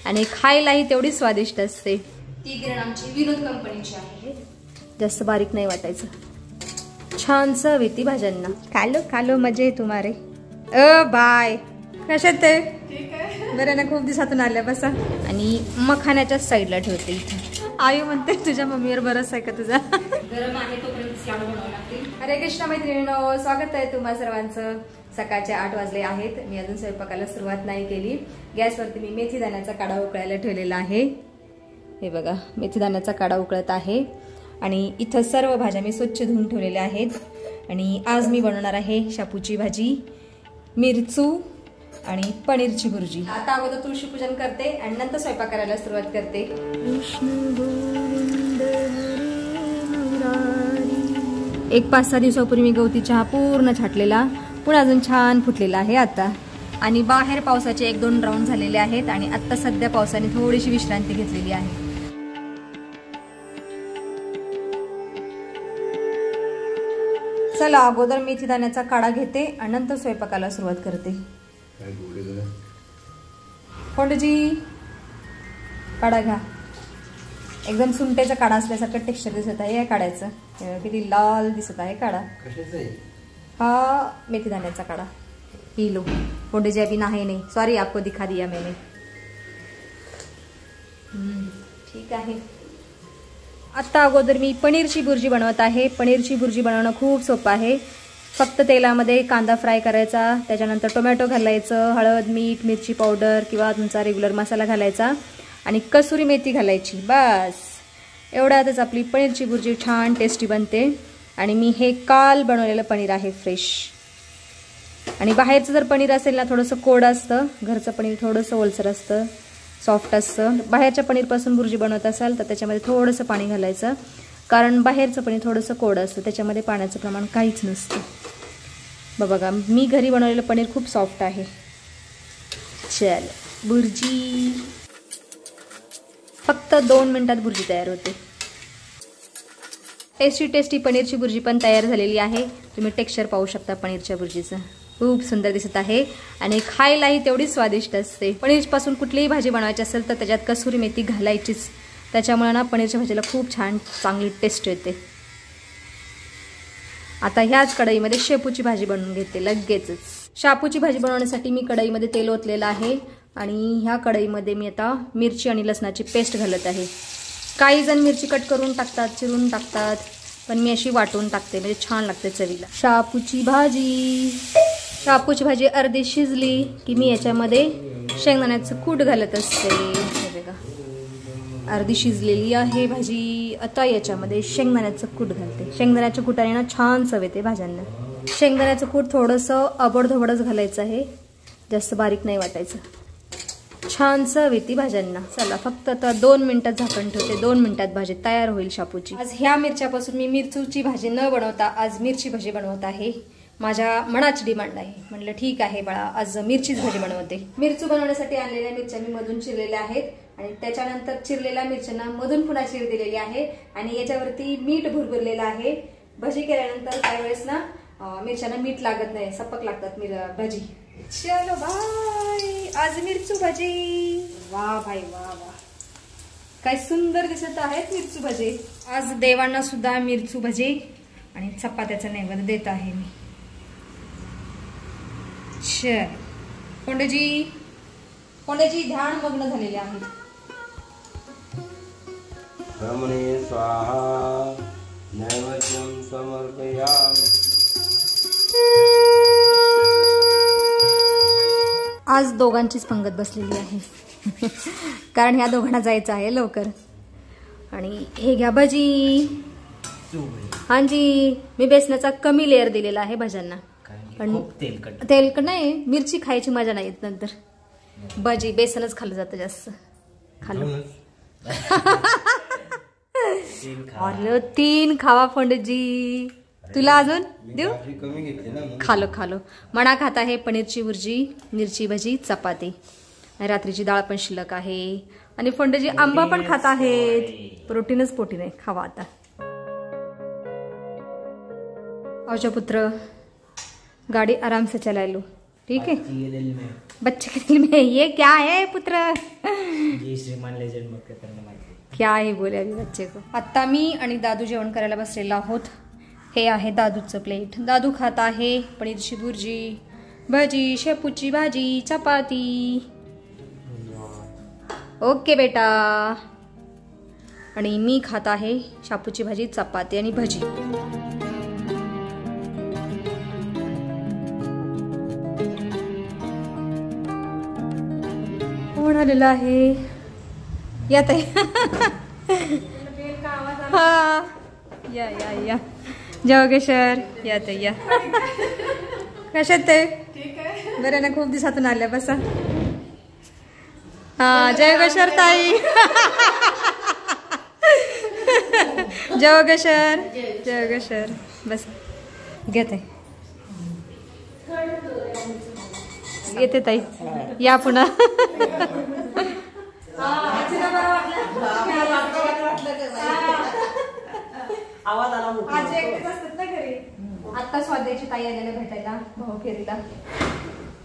आणि खायलाही तेवढी स्वादिष्ट असते। ती गिरण आमची विनोद कंपनीची आहे, जास्त बारीक नाही वाटायचं। छान चव येते भाज्यांना। खालो खालो मजे आहे तुम्हारे। बाय कशात ते बरं ना, खूप दिवसातून आल्या बसा। आणि मखाण्याच्या साईडला ठेवते इथे। आई म्हणते तुझ्या मम्मीवर बरंच आहे का तुझा? गरम आहे तोपर्यंत लाडू बनवावे लागतील। हरे कृष्ण मैत्रिणींनो, स्वागत आहे तुम्हा सर्वांचं। सकाळचे 8 वाजले आहेत, मी अजून स्वयंपाकाला सुरुवात नाही केली। गॅसवरती मी मेथी दाण्याचा काढा उकळायला ठेवलेला आहे। हे बघा, मेथी दाण्याचा काढा उकळत आहे आणि इथं सर्व भाज्या मी स्वच्छ धुवून ठेवलेल्या आहेत। आणि आज मी बनवणार आहे शापूची भाजी, मिरचू आणि पनीरची भुर्जी। आता अगोदर तुळशी पूजन करते आणि नंतर स्वयंपाक करायला सुरुवात करते। एक 5-6 दिवसापूर्वी मी गवती चहा पूर्ण छाटलेला, पण अजून छान फुटलेला आहे आता। आणि बाहेर पावसाचे 1-2 राऊंड झालेले आहेत आणि आता सध्या पावसाने थोडीशी विश्रांती घेतलेली आहे। चला अगोदर मेथी दाण्याचा काढा घेते आणि नंतर स्वयंपाकाला सुरुवात करते। फोंडजी काढा घ्या, एकदम सुंटेचा काढा असल्यासारखं टेक्स्चर दिसत आहे या काढ्याचं। किती लाल दिसत आहे काढा। हा मेथी दाण्याचा काढा पी लो। फोंडजी अभी नहाए नहीं, सॉरी आपको दिखा दिया मैंने। ठीक आहे। आता अगोदर मी पनीरची भुर्जी बनवत आहे। पनीरची भुर्जी बनवणं खूप सोपं आहे। फक्त तेलामध्ये कांदा फ्राय करायचा, त्याच्यानंतर टोमॅटो घालायचं, हळद मीठ मिरची पावडर किंवा तुमचा रेग्युलर मसाला घालायचा आणि कसुरी मेथी घालायची, बस एवढ्यातच आपली पनीरची भुर्जी छान टेस्टी बनते। आणि मी हे काल बनवलेलं पनीर आहे फ्रेश। आणि बाहेरचं जर पनीर असेल ना थोडंसं कोरड असतं, घरचं पनीर थोडंसं ओलसर असतं, सॉफ्ट असतं। बाहेरच्या पनीरपासून भुर्जी बनवत असाल तर त्याच्यामध्ये थोडंसं पाणी घालायचं, कारण बाहेरचं पनीर थोडंसं कोरडं असतं, त्याच्यामध्ये पाण्याचं प्रमाण काहीच नसतं। बघा मी घरी बनवलेलं पनीर खूप सॉफ्ट आहे। चल भुर्जी, फक्त 2 मिनिटात भुर्जी तयार होते। टेस्टी टेस्टी पनीरची भुर्जी पण तयार झालेली आहे। तुम्ही टेक्स्चर पाहू शकता पनीरच्या भुर्जीचं, खूप सुंदर दिसत आहे आणि खायलाही तेवढी स्वादिष्ट असते। पनीरपासून कुठलीही भाजी बनवायची असेल तर त्याच्यात कसुरी मेथी घालायचीच, त्याच्यामुळे ना पनीरच्या भाजीला खूप छान चांगली टेस्ट येते। आता ह्याच कढईमध्ये शेपूची भाजी बनवून घेते लगेचच। शापूची भाजी बनवण्यासाठी मी कढईमध्ये तेल ओतलेलं आहे आणि ह्या कढईमध्ये मी आता मिरची आणि लसणाची पेस्ट घालत आहे। काही जण मिरची कट करून टाकतात, चिरून टाकतात, पण मी अशी वाटून टाकते, म्हणजे छान लागते चवीला। शापूची भाजी अर्धी शिजली की मी याच्यामध्ये शेंगदाण्याचं कूट घालत असते। हे बघा अर्धी शिजलेली आहे भाजी। आता याच्यामध्ये शेंगदाण्याचं कूट घालते। शेंगदाण्याच्या कुटाने ना छान चव येते भाज्यांना। शेंगदाण्याचं कूट थोडंसं अबडधोबडच घालायचं आहे, जास्त बारीक नाही वाटायचं। छान चव येते भाज्यांना। चला फक्त आता 2 मिनिटात झाकण ठेवते, 2 मिनिटात भाजी तयार होईल शापूची। आज ह्या मिरच्यापासून मी मिरचूची भाजी न बनवता आज मिरची भाजी बनवत आहे। माझ्या मनाची डिमांड आहे, म्हटलं ठीक आहे बाळा आज मिरचीच भाजी बनवते। मिरचू बनवण्यासाठी आणलेल्या मिरच्या मी मधून चिरलेल्या आहेत आणि त्याच्यानंतर चिरलेल्या मिरच्यांना मधून पुन्हा चिर दिलेली आहे आणि याच्यावरती मीठ भुरभुरलेलं आहे। भजी केल्यानंतर काही वेळेस ना मिरच्यांना मीठ लागत नाही, सपक लागतात भाजी। चलो बाय, आज मिरचू भाजी। वा भाई वा वा, काय सुंदर दिसत आहेत मिरचू भाजी। आज देवांना सुद्धा मिरचू भाजी आणि चपात्याचा नैवेद्य देत आहे मी। चल कोंडेजी ध्यान मग्न झालेले आहेत। ब्रह्मणे स्वाहा नैवेद्यं समर्पयामि। आज दोघांचीच पंगत बसलेली आहे कारण ह्या दोघांना जायचं आहे लवकर। आणि हे घ्या भजी। हां जी, मी बेसनाचा कमी लेअर दिलेला आहे भाज्यांना, पण तेलकट नाही, मिरची खायची मजा नाही येत नंतर। भजी बेसनच खाल्लं जातं जास्त। खाल्लं अरे 3 खावा फोंडजी, तुला अजून देऊ? खालो मना खाता आहे पनीरची भुर्जी, मिरची भजी, चपाती। रात्रीची डाळ पण शिल्लक आहे आणि फोंडजी आंबा पण खात आहेत। प्रोटीनच प्रोटीन आहे, खावा आता। औजा पुत्र गाड़ी आराम से चला लो, ठीक है? बच्चे के दिल में ये क्या है पुत्र? जी श्रीमान लेजेंड बघते त्यांना माहिती. क्या आहे बोले अभी बच्चे को. आता मी आणि दादू जेवण करायला बसलेलो आहोत. हे आहे दादूचं प्लेट. दादू खात आहे पनीरची भुर्जी, भजी, शेपूची भाजी, चपाती. ओके बेटा. आणि मी खात आहे शापूची भाजी, चपाती आणि भजी. कोण आलेलं आहे? यात आहे. हा या या या जवगेश्वर यात या. कशात आहे? बरं ना, खूप दिवसातून आल्या. बसा. हा जयगेश्वर ताई. जवगेश्वर जवगेश्वर बस. घेते येते ताई. या पुन्हा. आवाज आला आज एकटेच असतात ना घरी. आता स्वाध्याची ताई आलेल्या भेटायला भाऊ फेरीला.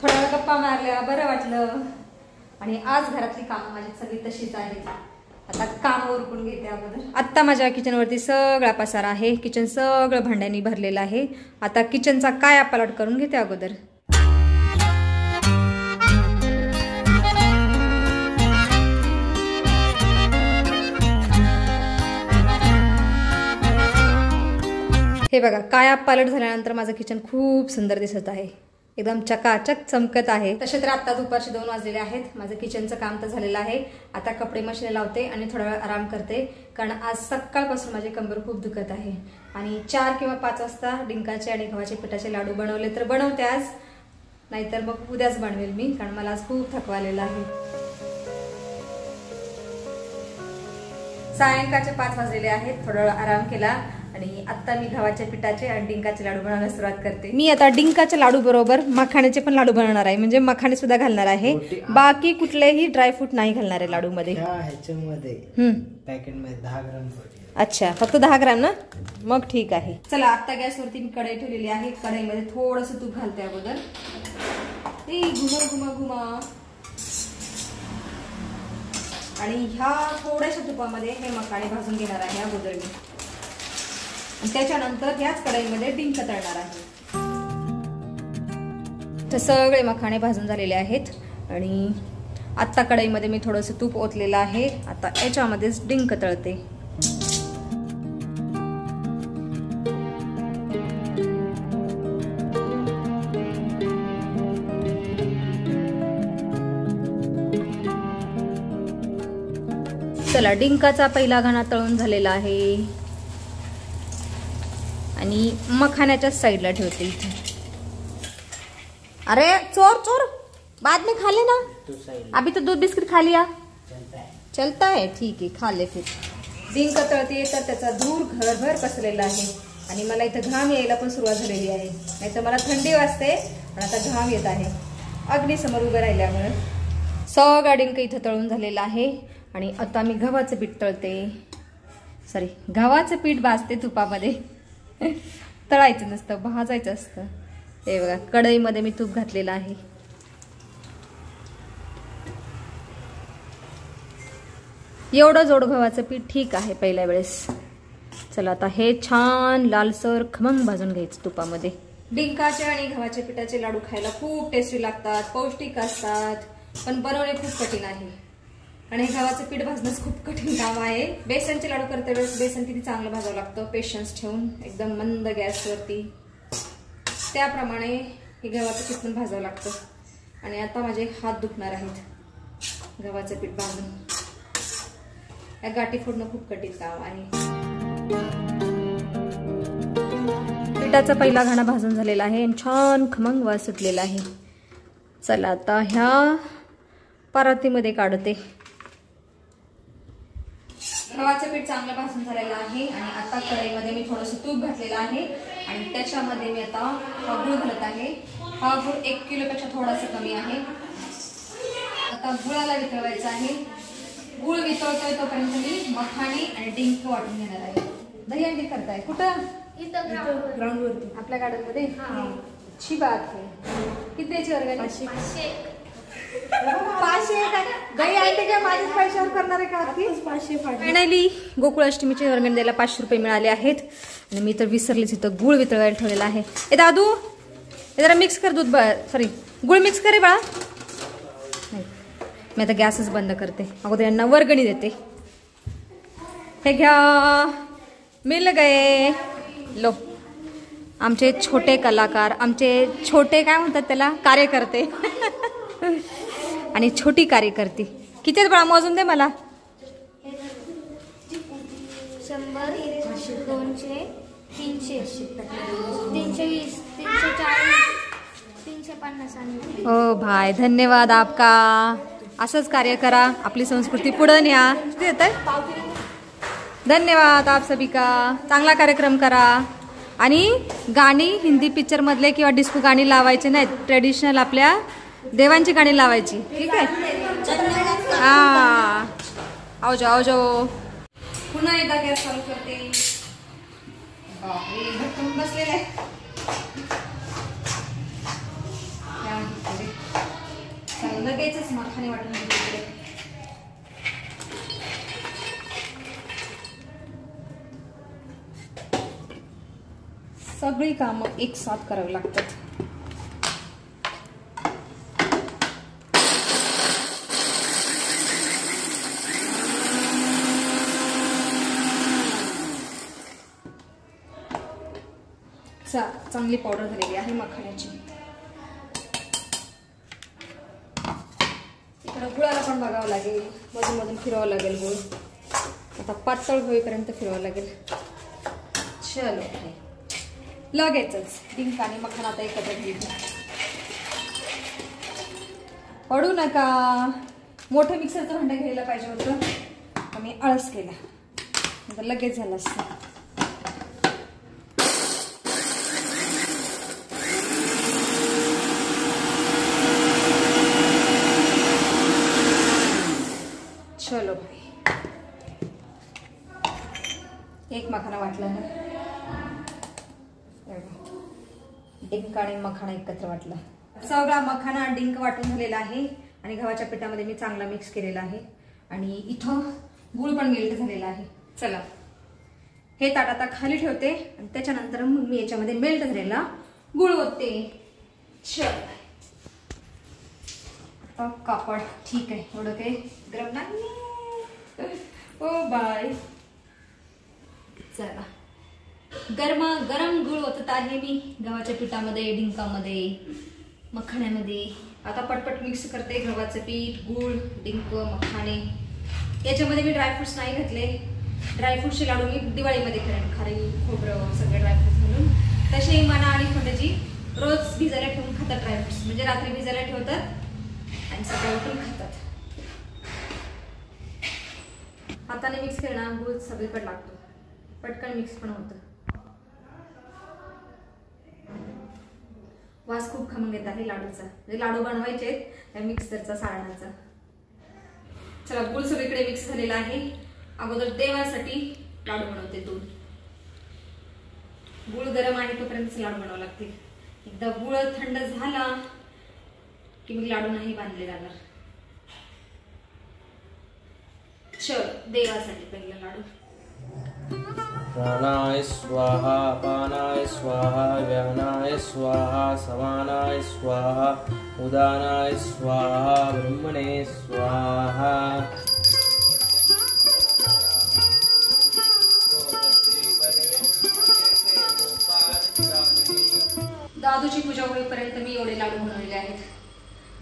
थोड्या वेळ गप्पा मारल्या, बरं वाटलं. आणि आज घरातली कामं माझी सगळी तशीच आहेत. आता काम उरकून घेते अगोदर. आता माझ्या किचनवरती सगळा पसारा आहे. किचन सगळं भांड्यांनी भरलेलं आहे. आता किचनचा काय पलट करून घेते अगोदर. हे बघा, काया पालट झाल्यानंतर माझं किचन खूप सुंदर दिसत आहे. एकदम चकाचक चमकत आहे. तसे तर आता दुपारचे 2 वाजलेले आहेत. माझं किचनचं काम तर झालेलं आहे. आता कपडे मशीन लावते आणि थोडा वेळ आराम करते, कारण आज सकाळपासून माझे कंबर खूप दुखत आहे. आणि 4 किंवा 5 वाजता डिंकाचे आणि गव्हाचे पिठाचे लाडू बनवले तर बनवते आज, नाहीतर मग उद्याच बनवेल मी, कारण मला आज खूप थकवा आलेला आहे. सायंकाळचे 5 वाजलेले आहेत. थोडा वेळ आराम केला आणि आता मी गव्हाच्या पिठाचे आणि डिंकाचे लाडू बनवायला सुरुवात करते. मी आता डिंकाच्या लाडू बरोबर मखाण्याचे पण लाडू बनवणार आहे. म्हणजे मखाणे सुद्धा घालणार आहे. बाकी कुठलेही ड्रायफ्रूट नाही घालणार आहे लाडू मध्ये. ह्याच्यामध्ये पॅकेट मध्ये 10 ग्राम. अच्छा, फक्त 10 ग्राम ना? मग ठीक आहे. चला, आता गॅसवरती मी कढई ठेवलेली आहे. कढईमध्ये थोडंसं तूप घालते अगोदर. घुमा घुमा घुमा. आणि ह्या थोड्याशा तुपामध्ये हे मखाणे भाजून घेणार आहे अगोदर मी. त्याच्यानंतर याच कढईमध्ये डिंक तळणार आहे. तर सगळे मखाणे भाजून झालेले आहेत आणि आता कढईमध्ये मी थोडंसं तूप ओतलेलं आहे. आता याच्यामध्येच डिंक तळते. चला, डिंकाचा पहिला घाणा तळून झालेला आहे आणि मखाण्याच्या साइडला ठेवते इथे. अरे चोर चोर, बाद में खा लेना. अभी तो दूध बिस्किट खा लिया. चलता है, ठीक आहे, खा ले फिर. डिंक तळते तर त्याचा धूर घरभर पसरलेला आहे आणि मला इथं घाम यायला पण सुरुवात झालेली आहे. नाहीतर मला थंडी वाजते पण आता घाम येत आहे अग्नीसमोर उभं राहिल्यामुळे. सगळा डिंक इथं तळून झालेला आहे आणि आता मी गव्हाचं पीठ तळते. सॉरी, गव्हाचं पीठ भाजते तुपामध्ये. तळायचं नसतं, भाजायचं असतं. हे बघा, कढईमध्ये मी तूप घातलेलं आहे. एवढं जोड गव्हाचं पीठ ठीक आहे पहिल्या वेळेस. चला, आता हे छान लालसर खमंग भाजून घ्यायचं तुपामध्ये. डिंकाचे आणि गव्हाच्या पिठाचे लाडू खायला खूप टेस्टी लागतात, पौष्टिक असतात, पण बनवणे खूप कठीण आहे. आणि हे गव्हाचं पीठ भाजणंच खूप कठीण काम आहे. बेसनचे लाडू करते वेळेस बेसन किती चांगलं भाजावं लागतं, पेशन्स ठेवून एकदम मंद गॅसवरती. त्याप्रमाणे हे गव्हाचं पीठ पण भाजावं लागतं. आणि आता माझे हात दुखणार आहेत गव्हाचं पीठ भाजून. या गाठी फोडणं खूप कठीण काम आहे. पिठाचा पहिला घाणा भाजून झालेला आहे आणि छान खमंग वास सुटलेला आहे. चला, आता ह्या परातीमध्ये काढते. गव्हाचं पीठ चांगलं भाजून झालेलं आहे आणि आता कढईमध्ये मी थोडंसं तूप घातलेलं आहे आणि त्याच्यामध्ये मी आता हा गूळ घालत आहे. हा गूळ 1 किलोपेक्षा थोडासा कमी आहे. आता गुळाला वितळवायचं आहे. गूळ वितळतोय तोपर्यंत मी मखाणे आणि डिंक वाटून घेणार आहे. दहीहंडी करताय कुठं? ग्राउंडवरती आपल्या गार्डनमध्ये. अच्छी बात आहे. किती द्यायची वर्गाने? 500 काय गई आणते काय माझ्याच पैशावर करणार आहे का ती? 500 फायनली गोकुळाष्टमीचे वर्गणी द्यायला 500 रुपये मिळाले आहेत. आणि मी तर विसरलीच, इथं गुळ वितळवायला ठेवलेला आहे. ए दादू हे जरा मिक्स कर, दूध सॉरी गुळ मिक्स करे बाळा. नाही मी आता गॅसच बंद करते, अगोदर यांना वर्गणी देते. हे घ्या, मिल गए. लो आमचे छोटे कलाकार, आमचे छोटे काय म्हणतात त्याला, कार्यकर्ते आणि छोटी कार्यकर्ती. किती आहेत बाळा, मोजून दे मला. 100, 200, 300, 320, 340, 350. ओ भाई धन्यवाद आपका. असंच कार्य करा, आपली संस्कृती पुढे न्या. किती येत आहे? धन्यवाद आप सभी का. चांगला कार्यक्रम करा. आणि गाणी हिंदी पिक्चर मधले किंवा डिस्को गाणी लावायचे नाहीत, ट्रेडिशनल आपल्या देवांची गाणी लावायची. ठीक आहे. हा आओ जाओ आओ जाओ. पुन्हा एकदा गॅस चालू करते. बापरे भटकन बसलेलं आहे. लगेचच मखाने वाटून घेतले. सगळी कामं एक साथ करावी लागतात. चांगली पावडर झालेली आहे मखाण्याची. इकडं गुळाला पण बघावं लागेल, मधून मधून फिरवावं लागेल. गुळ आता पातळ होईपर्यंत फिरवावं लागेल. चलो लगेचच डिंक आणि मखाना आता एकत्र घेऊ. पडू नका. मोठं मिक्सरचं भांडं घ्यायला पाहिजे होतं, मी आळस केला, नंतर लगेच झालं असतं. चलो भाई, एक मखाना वाटला ना, डिंक आणि मखाना एकत्र वाटला. सगळा मखाना डिंक वाटून झालेला आहे आणि गव्हाच्या पिठामध्ये मी चांगला मिक्स केलेला आहे. आणि इथं गुळ पण मेल्ट झालेला आहे. चला हे ताट आता खाली ठेवते आणि त्याच्यानंतर मग मी याच्यामध्ये मेल्ट झालेला गुळ ओतते. चल कापड ठीक आहे, एवढं काही गरम नाही. ओ बाय. चला गरमा गरम गुळ ओतत आहे मी गव्हाच्या पिठामध्ये, डिंकामध्ये, मखाण्यामध्ये. आता पटपट मिक्स करते गव्हाचं पीठ, गुळ, डिंक, मखाणे. याच्यामध्ये मी ड्रायफ्रुट्स नाही घातले. ड्रायफ्रुट्सचे लाडू मी दिवाळीमध्ये करेन, खारी खोबरं सगळे ड्रायफ्रुट्स म्हणून. तसे मना आणि खंडजी रोज भिजायला ठेवून खातात ड्रायफ्रुट्स, म्हणजे रात्री भिजायला ठेवतात आणि सकाळी उठून खातात. हाताने मिक्स करणं गुळ सगळीकडे लागतो, पटकन मिक्स पण होतं. वास खूप खमंग येत आहे लाडूचा, म्हणजे लाडू बनवायचे त्या मिक्सरचा सारणाचा. चला गुळ सगळीकडे मिक्स झालेला आहे. अगोदर देवासाठी लाडू बनवते. दोन गुळ गरम आहे तोपर्यंत लाडू बनावं लागते. एकदा गुळ थंड झाला की मग लाडू नाही बांधले जाणार. चल देवासाठी पहिला लाडू. प्राणाय स्वाहा, पानाय स्वाहा, व्यानाय स्वाहा, समानाय स्वाहा, उदानाय स्वाहा, ब्रह्मणे स्वाहा. दादूची पूजा होईपर्यंत मी एवढे लाडू बनवलेले आहेत.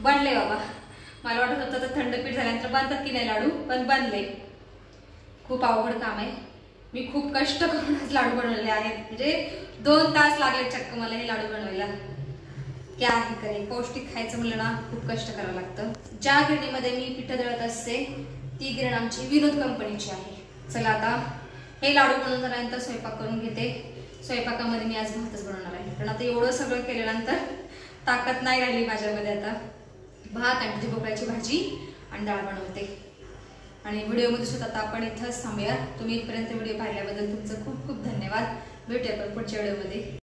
बनले बाबा. मला वाटत होतं तर थंडपीठ झाल्यानंतर बनतात की नाही लाडू, पण बनले. खूप अवघड काम आहे. मी खूप कष्ट करूनच लाडू बनवलेले आहेत, म्हणजे 2 तास लागले चक्क मला हे लाडू बनवायला. क्या आहे करे, पौष्टिक खायचं म्हणलं ना खूप कष्ट करावं लागतं. ज्या गिरणीमध्ये मी पिठं दळत असते ती गिरण आमची विनोद कंपनीची आहे. चला आता हे लाडू बनवून झाल्यानंतर स्वयंपाक करून घेते. स्वयंपाकामध्ये मी आज भातच बनवणार आहे, कारण आता एवढं सगळं केल्यानंतर ताकद नाही राहिली माझ्यामध्ये. आता भात आणि भोपळ्याची भाजी आणि डाळ बनवते. आणि व्हिडिओमध्ये सुद्धा आता आपण इथंच थांबूया. तुम्ही इथपर्यंत व्हिडिओ पाहिल्याबद्दल तुमचं खूप खूप धन्यवाद. भेटूया आपण पुढच्या व्हिडिओमध्ये.